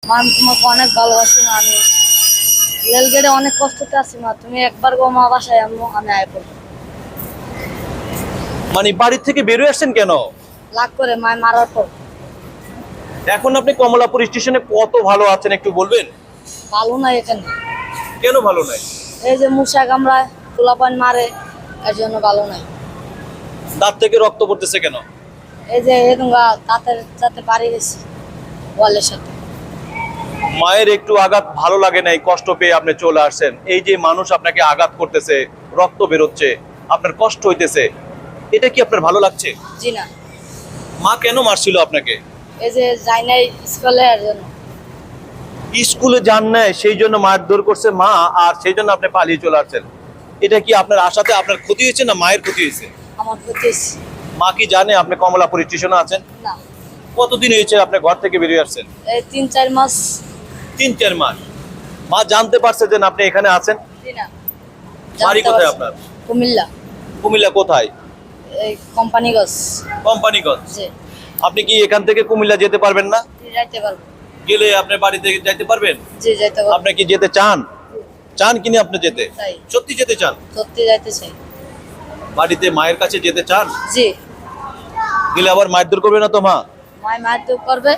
মা আমি তোমাকে অনেক ভালোবাসি মা। আমি রেলগেটে অনেক কষ্টতে আছি মা, তুমি একবার গো মা বাসায় আম্মু, আমি আয় করবো। মানে বাড়ি থেকে বেরিয়ে আসছেন কেন? লাগ করে মায় মারার পর। এখন আপনি কমলাপুর স্টেশনে কত ভালো আছেন একটু বলবেন? ভালো নাই এখানে, কেন ভালো নাই? এই যে মূষা কামড়ায়, পোলাপান মারে, এর জন্য ভালো নাই। দাঁত থেকে রক্ত পড়তেছে কেন? এই যে এরকম দাঁতের সাথে বাড়ি গেছি ওয়ালের সাথে। মায়ের একটু আঘাত ভালো লাগে নাই, কষ্ট পেয়ে আপনি চলে আসছেন। এই যে মানুষ আপনাকে আঘাত করতেছে, রক্ত বেরোচ্ছে, আপনার কষ্ট হইতেছে, এটা কি আপনার ভালো লাগছে? জি না। মা কেন মারছিল আপনাকে? এই যে যাই নাই স্কুলে, এর জন্য। স্কুলে যান নাই সেই জন্য মারধর করছে মা, আর সেই জন্য আপনি পালিয়ে চলে আসছেন। এটা কি আপনার আশাতে আপনার ক্ষতি হয়েছে না মায়ের ক্ষতি হয়েছে? আমার পঁচিশ। মা কি জানে আপনি কমলাপুর স্টেশনে আছেন? না, কতদিন হয়েছে আপনি ঘর থেকে বেরিয়ে আসছেন? এই 3-4 মাস। 3-4 মাস। মা জানতে পারছে যে আপনি এখানে আছেন? জি না। বাড়ি জানতে কোথায় পারছি। আপনার? কুমিল্লা। কুমিল্লা কোথায়? এই কোম্পানিগঞ্জ। কোম্পানিগঞ্জ। জি। আপনি কি এখান থেকে কুমিল্লা যেতে পারবেন না? জি, যাইতে পারবো। গেলে আপনি বাড়িতে যাইতে পারবেন? জি, যাইতে পারবো। আপনি কি যেতে চান? চান কিনা আপনি যেতে? তাই। সত্যি যেতে চান? সত্যি যাইতে চাই। বাড়িতে মায়ের কাছে যেতে চান? জি। গেলে আবার মারধর করবে না তো মা? মায় মারধর করবে,